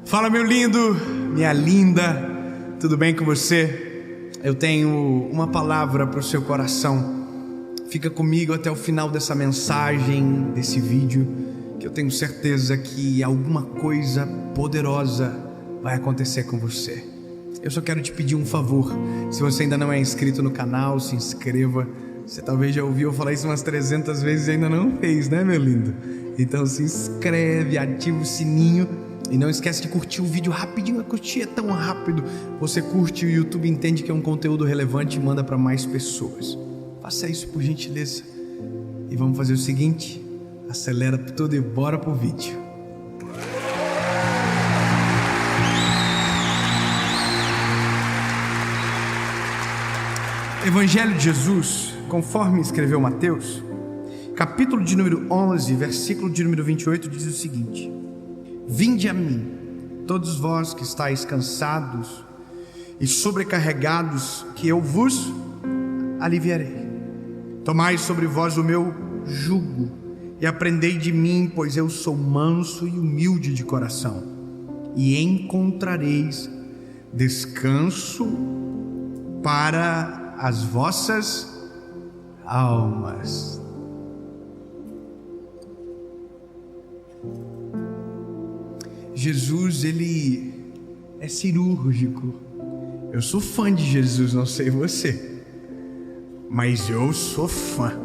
Fala, meu lindo, minha linda, tudo bem com você? Eu tenho uma palavra para o seu coração. Fica comigo até o final dessa mensagem, desse vídeo, que eu tenho certeza que alguma coisa poderosa vai acontecer com você. Eu só quero te pedir um favor. Se você ainda não é inscrito no canal, se inscreva. Você talvez já ouviu eu falar isso umas 300 vezes e ainda não fez, né, meu lindo? Então se inscreve, ativa o sininho e não esquece de curtir o vídeo rapidinho. Curtir é tão rápido. Você curte, o YouTube entende que é um conteúdo relevante e manda para mais pessoas. Faça isso por gentileza. E vamos fazer o seguinte: acelera tudo e bora pro vídeo. Evangelho de Jesus, conforme escreveu Mateus, capítulo de número 11, versículo de número 28, diz o seguinte: Vinde a mim, todos vós que estáis cansados e sobrecarregados, que eu vos aliviarei. Tomai sobre vós o meu jugo e aprendei de mim, pois eu sou manso e humilde de coração, e encontrareis descanso para as vossas almas. Jesus, ele é cirúrgico. Eu sou fã de Jesus, não sei você, mas eu sou fã.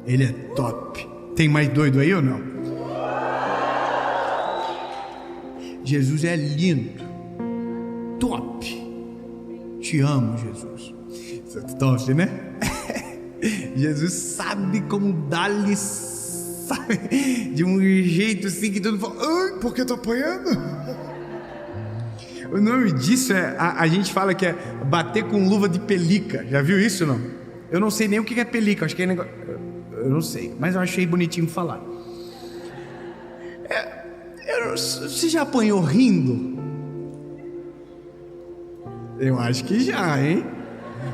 Ele é top. Tem mais doido aí ou não? Jesus é lindo, top. Te amo, Jesus. Top, né? Jesus sabe como dar-lhe, de um jeito assim que todo mundo fala: ai, por que eu tô apanhando? O nome disso é, a gente fala que é bater com luva de pelica. Já viu isso, não? Eu não sei nem o que é pelica. Acho que é negócio, eu não sei, mas eu achei bonitinho falar. Você já apanhou rindo? Eu acho que já, hein?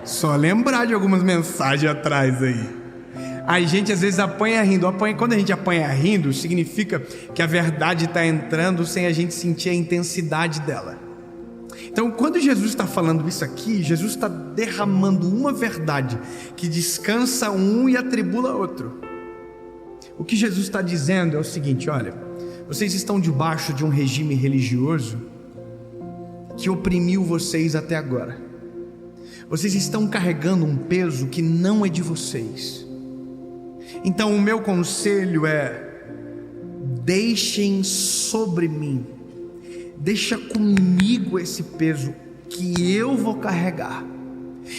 Só lembrar de algumas mensagens atrás aí. A gente às vezes apanha rindo. Quando a gente apanha rindo, significa que a verdade está entrando sem a gente sentir a intensidade dela. Então, quando Jesus está falando isso aqui, Jesus está derramando uma verdade que descansa um e atribula outro. O que Jesus está dizendo é o seguinte: olha, vocês estão debaixo de um regime religioso que oprimiu vocês até agora. Vocês estão carregando um peso que não é de vocês. Então o meu conselho é: deixem sobre mim, deixa comigo esse peso que eu vou carregar,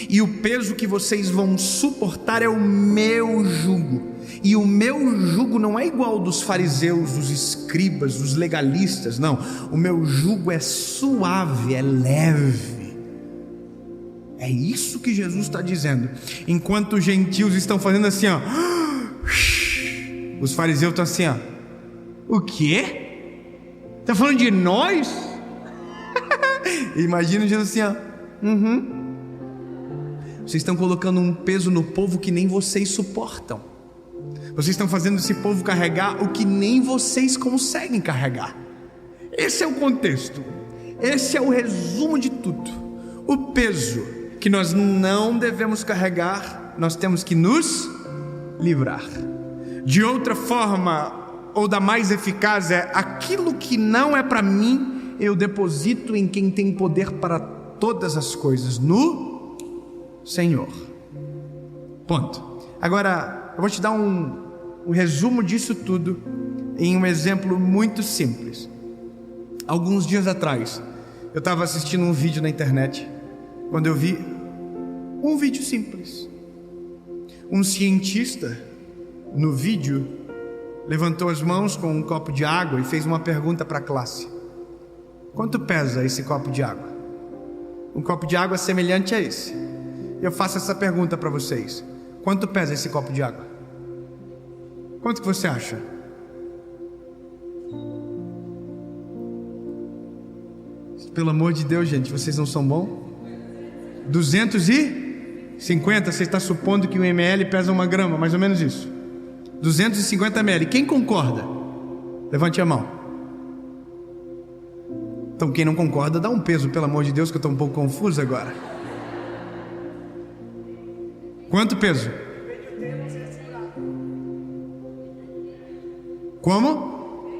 e o peso que vocês vão suportar é o meu jugo. E o meu jugo não é igual ao dos fariseus, dos escribas, dos legalistas, não. O meu jugo é suave, é leve. É isso que Jesus está dizendo. Enquanto os gentios estão fazendo assim, ó, os fariseus estão assim, ó: o quê? Está falando de nós? Imagina Jesus assim, ó: Vocês estão colocando um peso no povo que nem vocês suportam. Vocês estão fazendo esse povo carregar o que nem vocês conseguem carregar. Esse é o contexto. Esse é o resumo de tudo. O peso que nós não devemos carregar, nós temos que nos livrar. De outra forma, ou da mais eficaz, é: aquilo que não é para mim, eu deposito em quem tem poder para todas as coisas, no Senhor. Ponto. Agora, eu vou te dar um resumo disso tudo em um exemplo muito simples. Alguns dias atrás, eu estava assistindo um vídeo na internet, quando eu vi um vídeo simples. Um cientista no vídeo levantou as mãos com um copo de água e fez uma pergunta para a classe: quanto pesa esse copo de água? Um copo de água semelhante a esse. Eu faço essa pergunta para vocês: quanto pesa esse copo de água? Quanto que você acha? Pelo amor de Deus, gente, vocês não são bons? 250? Você está supondo que 1 ml pesa 1 grama, mais ou menos isso. 250 ml. Quem concorda? Levante a mão. Então quem não concorda, dá um peso, pelo amor de Deus, que eu estou um pouco confuso agora. Quanto peso? Como?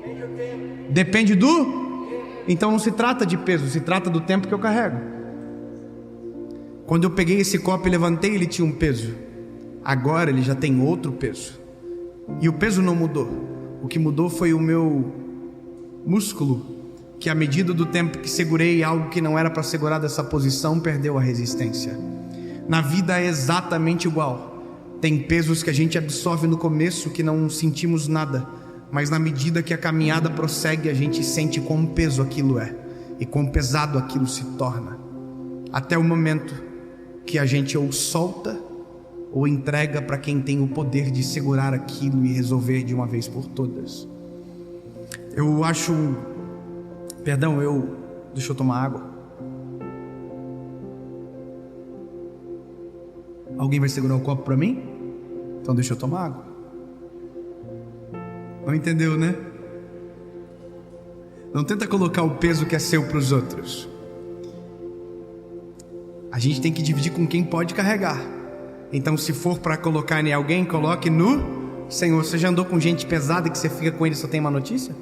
Depende do? Então não se trata de peso, se trata do tempo que eu carrego. Quando eu peguei esse copo e levantei, ele tinha um peso. Agora ele já tem outro peso. E o peso não mudou. O que mudou foi o meu músculo, que à medida do tempo que segurei algo que não era para segurar dessa posição, perdeu a resistência. Na vida é exatamente igual. Tem pesos que a gente absorve no começo que não sentimos nada, mas na medida que a caminhada prossegue, a gente sente quão peso aquilo é e quão pesado aquilo se torna, até o momento que a gente ou solta ou entrega para quem tem o poder de segurar aquilo e resolver de uma vez por todas. Deixa eu tomar água. Alguém vai segurar o copo para mim? Então deixa eu tomar água. Não entendeu, né? Não tenta colocar o peso que é seu para os outros. A gente tem que dividir com quem pode carregar. Então, se for para colocar em alguém, coloque no Senhor. Você já andou com gente pesada e que você fica com ele e só tem uma notícia?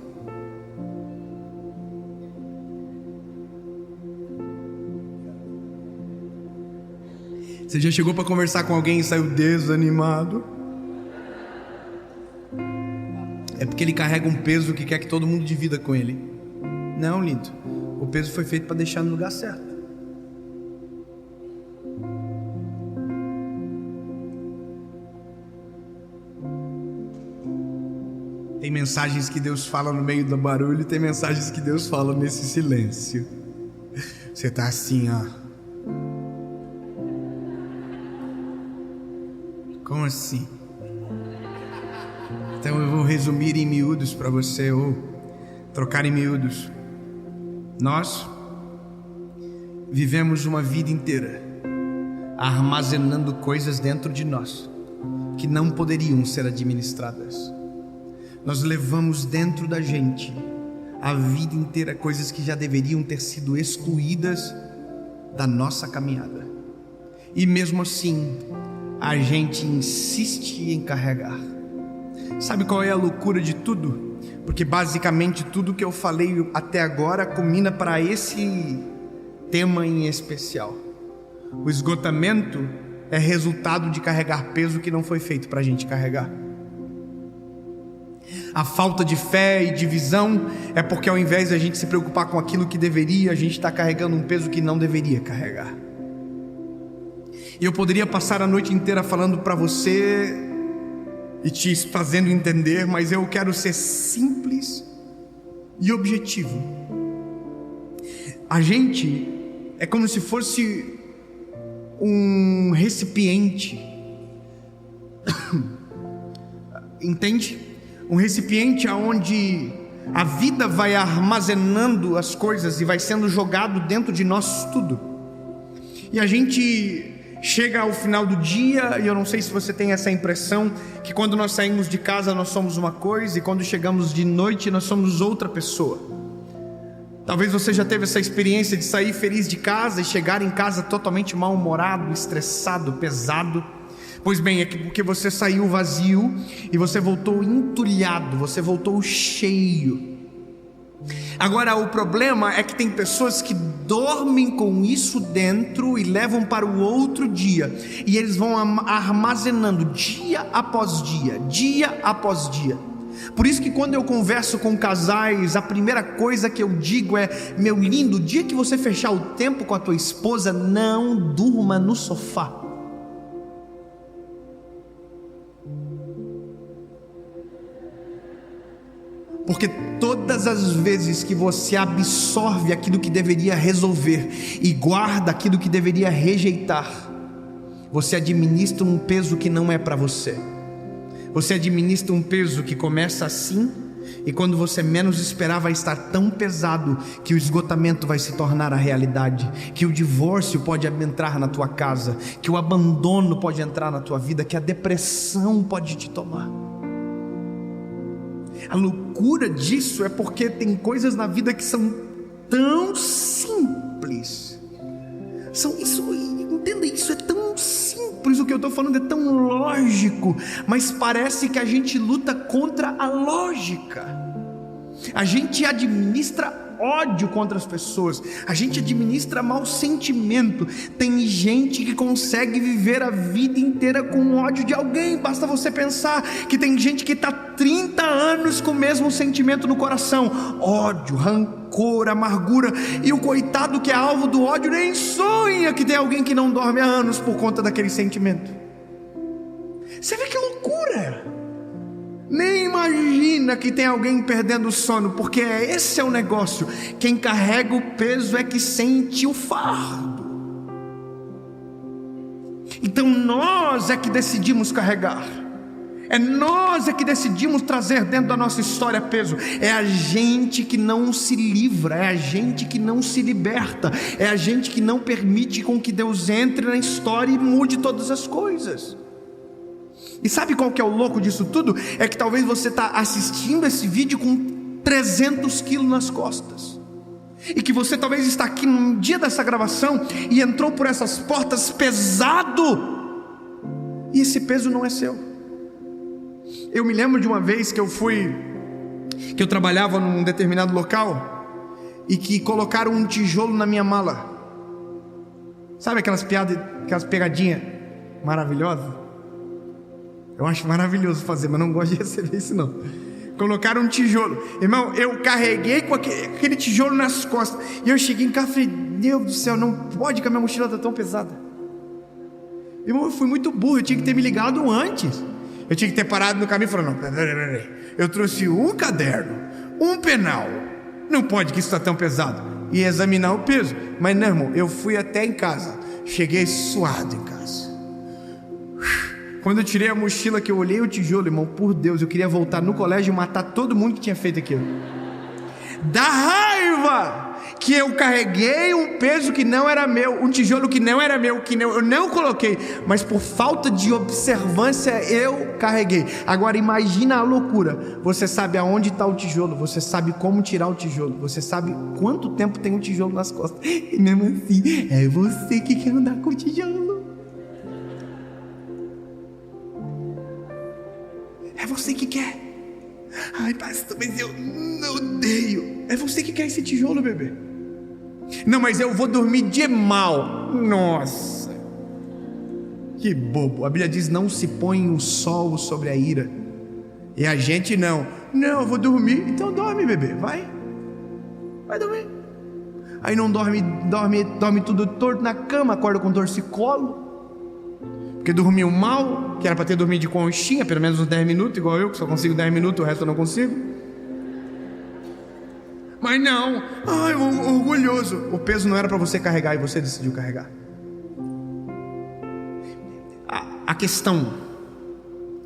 Você já chegou para conversar com alguém e saiu desanimado? É porque ele carrega um peso que quer que todo mundo divida com ele. Não, lindo. O peso foi feito para deixar no lugar certo. Tem mensagens que Deus fala no meio do barulho, tem mensagens que Deus fala nesse silêncio. Você tá assim, ó. Como assim? Então eu vou resumir em miúdos para você, ou trocar em miúdos. Nós vivemos uma vida inteira armazenando coisas dentro de nós que não poderiam ser administradas. Nós levamos dentro da gente a vida inteira coisas que já deveriam ter sido excluídas da nossa caminhada. E mesmo assim, a gente insiste em carregar. Sabe qual é a loucura de tudo? Porque basicamente tudo que eu falei até agora culmina para esse tema em especial. O esgotamento é resultado de carregar peso que não foi feito para a gente carregar. A falta de fé e de visão é porque ao invés de a gente se preocupar com aquilo que deveria, a gente está carregando um peso que não deveria carregar. E eu poderia passar a noite inteira falando para você e te fazendo entender, mas eu quero ser simples e objetivo. A gente é como se fosse um recipiente, entende? Um recipiente onde a vida vai armazenando as coisas e vai sendo jogado dentro de nós tudo. E a gente chega ao final do dia, e eu não sei se você tem essa impressão, que quando nós saímos de casa nós somos uma coisa, e quando chegamos de noite nós somos outra pessoa. Talvez você já teve essa experiência de sair feliz de casa e chegar em casa totalmente mal-humorado, estressado, pesado. Pois bem, é porque você saiu vazio e você voltou entulhado, você voltou cheio. Agora o problema é que tem pessoas que dormem com isso dentro e levam para o outro dia, e eles vão armazenando dia após dia, dia após dia. Por isso que quando eu converso com casais, a primeira coisa que eu digo é: meu lindo, o dia que você fechar o tempo com a tua esposa, não durma no sofá. Porque todas as vezes que você absorve aquilo que deveria resolver e guarda aquilo que deveria rejeitar, você administra um peso que não é para você. Você administra um peso que começa assim, e quando você menos esperar vai estar tão pesado que o esgotamento vai se tornar a realidade, que o divórcio pode entrar na tua casa, que o abandono pode entrar na tua vida, que a depressão pode te tomar. A loucura disso é porque tem coisas na vida que são tão simples. Entenda isso, é tão simples, o que eu estou falando é tão lógico, mas parece que a gente luta contra a lógica. A gente administra ódio contra as pessoas, a gente administra mau sentimento. Tem gente que consegue viver a vida inteira com ódio de alguém. Basta você pensar que tem gente que está 30 anos com o mesmo sentimento no coração: ódio, rancor, amargura, e o coitado que é alvo do ódio nem sonha que tem alguém que não dorme há anos por conta daquele sentimento. Você vê que loucura. Nem imagina que tem alguém perdendo o sono, porque esse é o negócio. Quem carrega o peso é que sente o fardo. Então nós é que decidimos carregar. É nós é que decidimos trazer dentro da nossa história peso. É a gente que não se livra, é a gente que não se liberta, é a gente que não permite com que Deus entre na história e mude todas as coisas. E sabe qual que é o louco disso tudo? É que talvez você está assistindo esse vídeo com 300 quilos nas costas, e que você talvez está aqui no dia dessa gravação e entrou por essas portas pesado, e esse peso não é seu. Eu me lembro de uma vez que eu trabalhava num determinado local, e que colocaram um tijolo na minha mala. Sabe aquelas pegadinhas maravilhosas? Eu acho maravilhoso fazer, mas não gosto de receber isso não. Colocaram um tijolo. Irmão, eu carreguei com aquele tijolo nas costas, e eu cheguei em casa e falei: Deus do céu, não pode que a minha mochila está tão pesada. Irmão, eu fui muito burro, eu tinha que ter me ligado antes. Eu tinha que ter parado no caminho e falar: não, peraí. Eu trouxe um caderno, um penal, não pode que isso está tão pesado, e examinar o peso. Mas não, irmão, eu fui até em casa, cheguei suado em casa. Quando eu tirei a mochila, que eu olhei o tijolo, irmão, por Deus, eu queria voltar no colégio e matar todo mundo que tinha feito aquilo. Da raiva que eu carreguei um peso que não era meu, um tijolo que não era meu, eu não coloquei, mas por falta de observância eu carreguei. Agora imagina a loucura. Você sabe aonde está o tijolo, você sabe como tirar o tijolo, você sabe quanto tempo tem um tijolo nas costas, e mesmo assim é você que quer andar com o tijolo. É você que quer. Ai, pastor, mas eu odeio. É você que quer esse tijolo, bebê. Não, mas eu vou dormir de mal. Nossa, que bobo. A Bíblia diz: não se põe o sol sobre a ira. E a gente não, eu vou dormir. Então dorme, bebê, vai dormir. Aí não dorme tudo torto na cama, acorda com torcicolo, porque dormiu mal, que era para ter dormido de conchinha, pelo menos uns 10 minutos, igual eu, que só consigo 10 minutos, o resto eu não consigo. Mas não, orgulhoso. O peso não era para você carregar e você decidiu carregar. A questão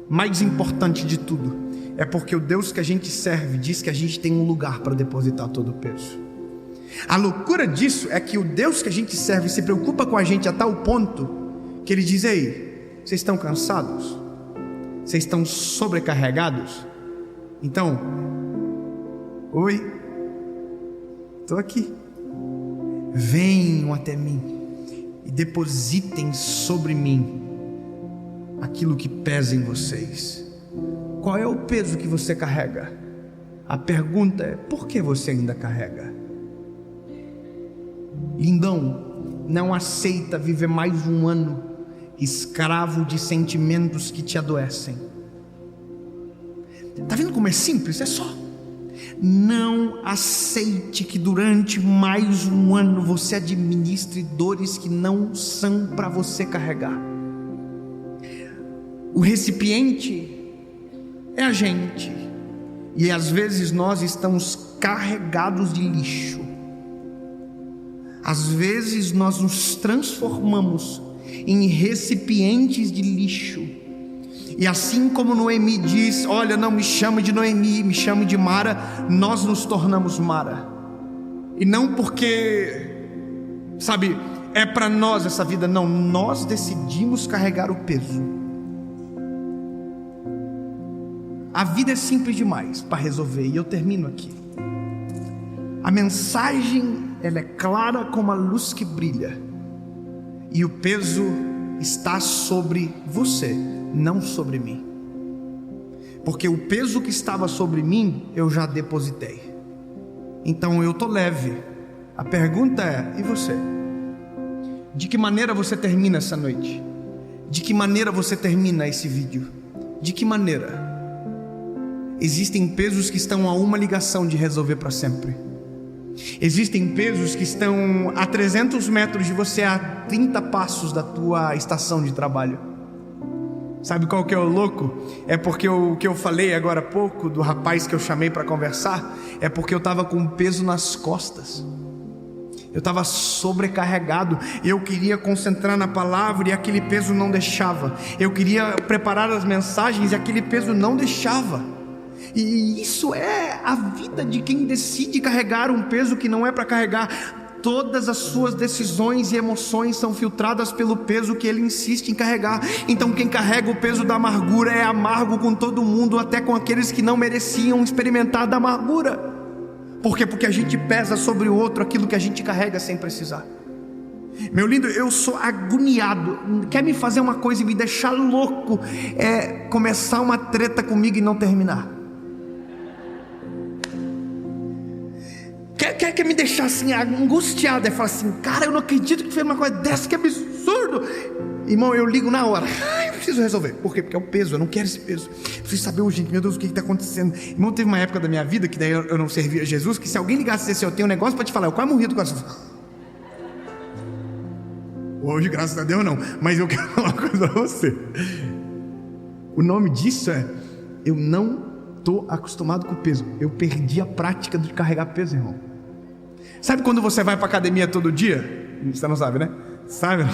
mais importante de tudo é porque o Deus que a gente serve diz que a gente tem um lugar para depositar todo o peso. A loucura disso é que o Deus que a gente serve se preocupa com a gente a tal ponto que Ele diz: ei, vocês estão cansados? Vocês estão sobrecarregados? Então, oi, estou aqui. Venham até mim e depositem sobre mim aquilo que pesa em vocês. Qual é o peso que você carrega? A pergunta é: por que você ainda carrega? Lindão, não aceita viver mais um ano escravo de sentimentos que te adoecem. Está vendo como é simples? É só: não aceite que durante mais um ano você administre dores que não são para você carregar. O recipiente é a gente, e às vezes nós estamos carregados de lixo. Às vezes nós nos transformamos em recipientes de lixo. E assim como Noemi diz: olha, não me chame de Noemi, me chame de Mara, nós nos tornamos Mara. E não porque, sabe, é para nós essa vida, não, nós decidimos carregar o peso. A vida é simples demais para resolver, e eu termino aqui. A mensagem, ela é clara como a luz que brilha. E o peso está sobre você, não sobre mim. Porque o peso que estava sobre mim, eu já depositei. Então eu estou leve. A pergunta é, e você? De que maneira você termina essa noite? De que maneira você termina esse vídeo? De que maneira? Existem pesos que estão a uma ligação de resolver para sempre. Existem pesos que estão a 300 metros de você, a 30 passos da tua estação de trabalho. Sabe qual que é o louco? É porque o que eu falei agora há pouco do rapaz que eu chamei para conversar, é porque eu estava com um peso nas costas. Eu estava sobrecarregado, eu queria concentrar na palavra e aquele peso não deixava. Eu queria preparar as mensagens e aquele peso não deixava. E isso é a vida de quem decide carregar um peso que não é para carregar. Todas as suas decisões e emoções são filtradas pelo peso que ele insiste em carregar. Então quem carrega o peso da amargura é amargo com todo mundo, até com aqueles que não mereciam experimentar da amargura. Por quê? Porque a gente pesa sobre o outro aquilo que a gente carrega sem precisar. Meu lindo, eu sou agoniado. Quer me fazer uma coisa e me deixar louco? É começar uma treta comigo e não terminar. Quer me deixar assim angustiado? É falar assim, cara, eu não acredito que fez uma coisa dessa, que absurdo. Irmão, eu ligo na hora. Eu preciso resolver. Por quê? Porque é o peso, eu não quero esse peso. Eu preciso saber urgente, meu Deus, o que está acontecendo. Irmão, teve uma época da minha vida que daí eu não servia a Jesus, que se alguém ligasse assim, eu tenho um negócio para te falar, eu quase morri do coração. Hoje, graças a Deus, não. Mas eu quero falar uma coisa para você. O nome disso é, eu não estou acostumado com o peso. Eu perdi a prática de carregar peso, irmão. Sabe quando você vai para academia todo dia? Você não sabe, né? Sabe?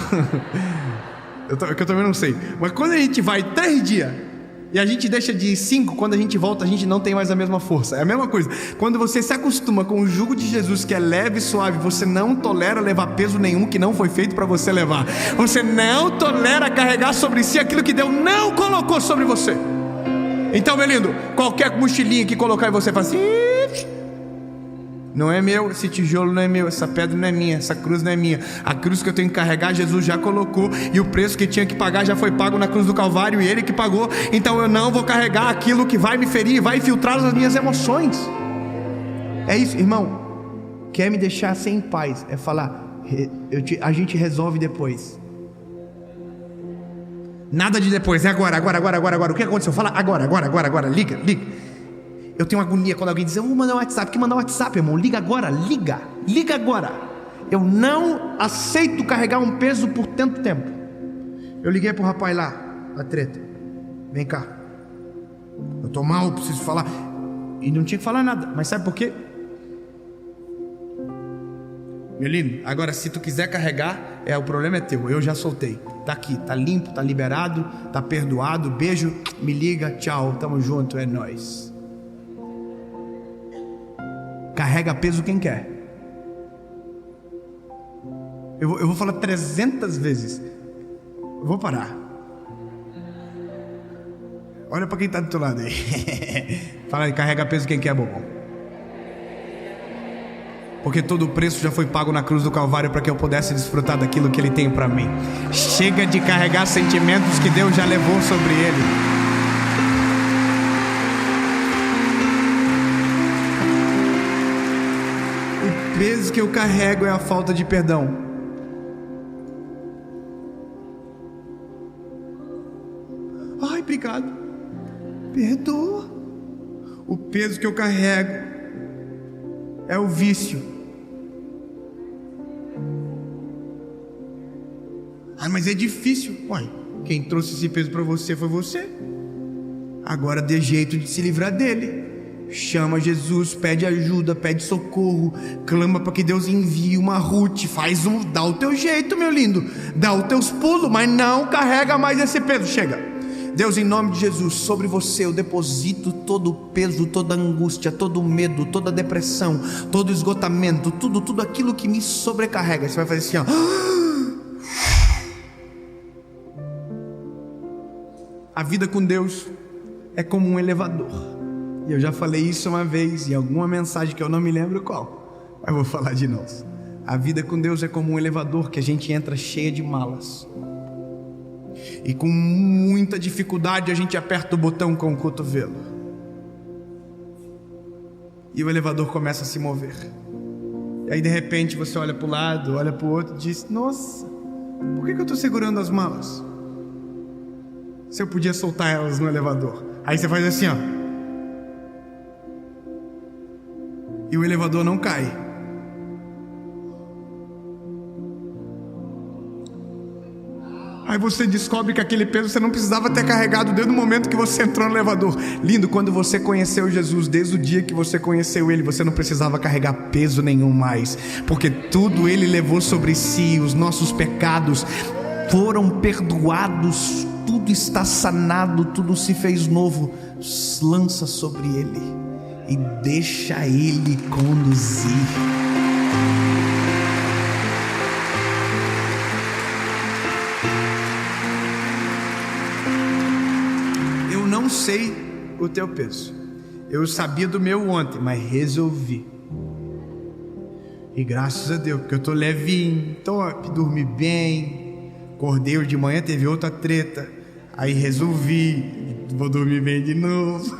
Eu também não sei. Mas quando a gente vai 3 dias e a gente deixa de ir 5, quando a gente volta a gente não tem mais a mesma força. É a mesma coisa. Quando você se acostuma com o jugo de Jesus, que é leve e suave, você não tolera levar peso nenhum que não foi feito para você levar. Você não tolera carregar sobre si aquilo que Deus não colocou sobre você. Então, meu lindo, qualquer mochilinha que colocar em você, fala assim, não é meu, esse tijolo não é meu, essa pedra não é minha, essa cruz não é minha. A cruz que eu tenho que carregar, Jesus já colocou, e o preço que tinha que pagar já foi pago na cruz do Calvário, e Ele que pagou. Então eu não vou carregar aquilo que vai me ferir, vai filtrar as minhas emoções. É isso, irmão. Quer me deixar sem paz, é falar, a gente resolve depois. Nada de depois, é agora. O que aconteceu? Fala agora, liga. Eu tenho uma agonia quando alguém diz, eu vou mandar um WhatsApp. Que mandar um WhatsApp, irmão? Liga agora. Eu não aceito carregar um peso por tanto tempo. Eu liguei pro rapaz lá, a treta. Vem cá, eu tô mal, preciso falar. E não tinha que falar nada, mas sabe por quê? Meu lindo, agora se tu quiser carregar, o problema é teu, eu já soltei. Tá aqui, tá limpo, tá liberado, tá perdoado. Beijo, me liga, tchau, tamo junto, é nóis. Carrega peso quem quer. Eu vou falar 300 vezes. Eu vou parar. Olha para quem está do teu lado aí. Fala aí, carrega peso quem quer, bobão. Porque todo o preço já foi pago na cruz do Calvário para que eu pudesse desfrutar daquilo que Ele tem para mim. Chega de carregar sentimentos que Deus já levou sobre Ele. O peso que eu carrego é a falta de perdão. Ai, obrigado. Perdoa. O peso que eu carrego é o vício. Ah, mas é difícil. Ué, quem trouxe esse peso para você foi você. Agora dê jeito de se livrar dele. Chama Jesus, pede ajuda, pede socorro, clama para que Deus envie uma Ruth, dá o teu jeito, meu lindo, dá os teus pulos, mas não carrega mais esse peso. Chega. Deus, em nome de Jesus, sobre você eu deposito todo o peso, toda a angústia, todo o medo, toda a depressão, todo o esgotamento, tudo aquilo que me sobrecarrega. Você vai fazer assim, ó. A vida com Deus é como um elevador. E eu já falei isso uma vez em alguma mensagem que eu não me lembro qual. Eu vou falar de novo. A vida com Deus é como um elevador que a gente entra cheia de malas. E com muita dificuldade a gente aperta o botão com o cotovelo. E o elevador começa a se mover. E aí de repente você olha para o lado, olha para o outro e diz: nossa, por que eu estou segurando as malas? Se eu podia soltar elas no elevador. Aí você faz assim, ó. E o elevador não cai. Aí você descobre que aquele peso você não precisava ter carregado desde o momento que você entrou no elevador. Lindo, quando você conheceu Jesus, desde o dia que você conheceu Ele, você não precisava carregar peso nenhum mais, porque tudo Ele levou sobre si. Os nossos pecados foram perdoados, tudo está sanado, tudo se fez novo. Lança sobre Ele e deixa Ele conduzir. Não sei o teu peso. Eu sabia do meu ontem, mas resolvi. E graças a Deus, porque eu tô levinho, top, dormi bem. Acordei de manhã, teve outra treta. Aí resolvi, vou dormir bem de novo.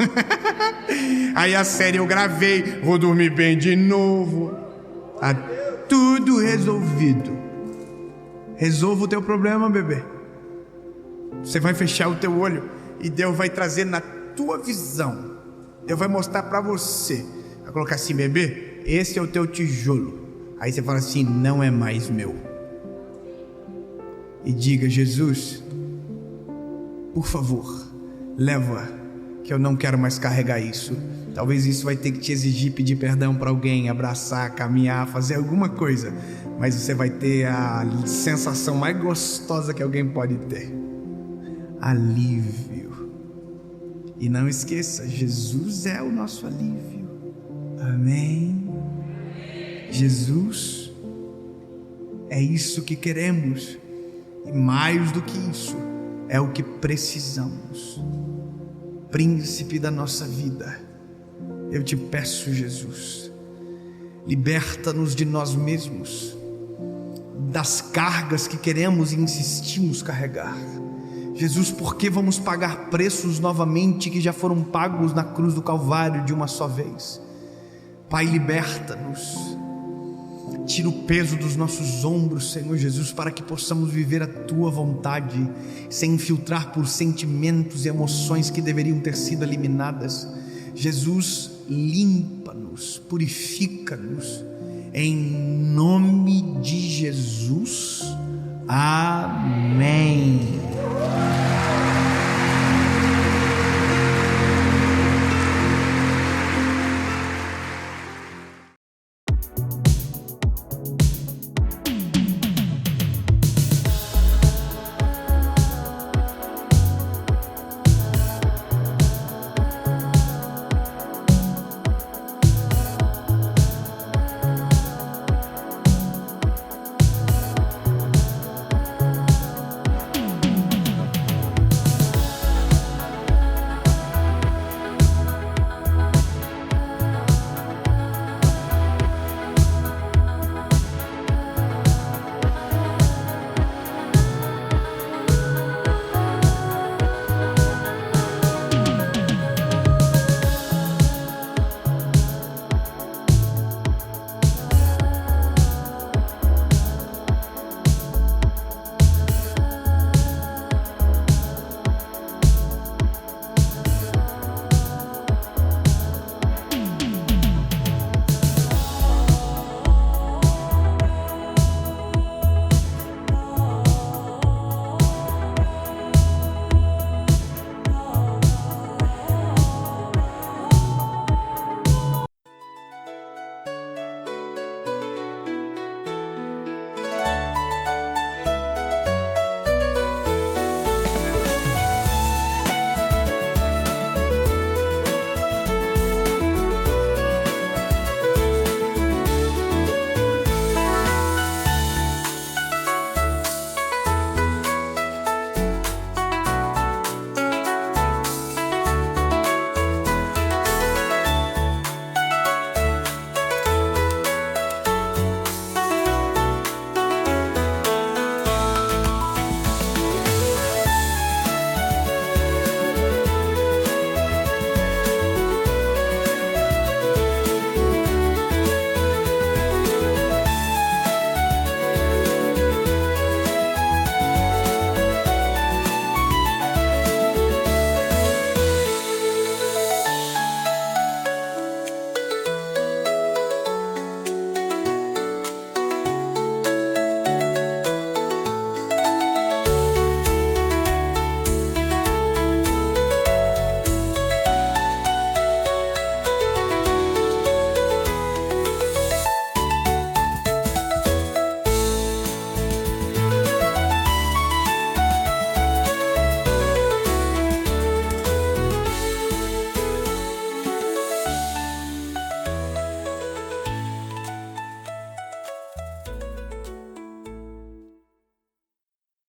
Aí a série eu gravei, vou dormir bem de novo. Tudo resolvido. Resolva o teu problema, bebê. Você vai fechar o teu olho e Deus vai trazer na tua visão. Deus vai mostrar para você. Vai colocar assim: bebê, esse é o teu tijolo. Aí você fala assim: não é mais meu. E diga: Jesus, por favor, leva, que eu não quero mais carregar isso. Talvez isso vai ter que te exigir pedir perdão para alguém, abraçar, caminhar, fazer alguma coisa, mas você vai ter a sensação mais gostosa que alguém pode ter: alívio. E não esqueça, Jesus é o nosso alívio. Amém? Jesus é isso que queremos, e mais do que isso, é o que precisamos. Príncipe da nossa vida, eu te peço, Jesus, liberta-nos de nós mesmos, das cargas que queremos e insistimos carregar. Jesus, por que vamos pagar preços novamente que já foram pagos na cruz do Calvário de uma só vez? Pai, liberta-nos, tira o peso dos nossos ombros, Senhor Jesus, para que possamos viver a Tua vontade, sem infiltrar por sentimentos e emoções que deveriam ter sido eliminadas. Jesus, limpa-nos, purifica-nos, em nome de Jesus. Amém.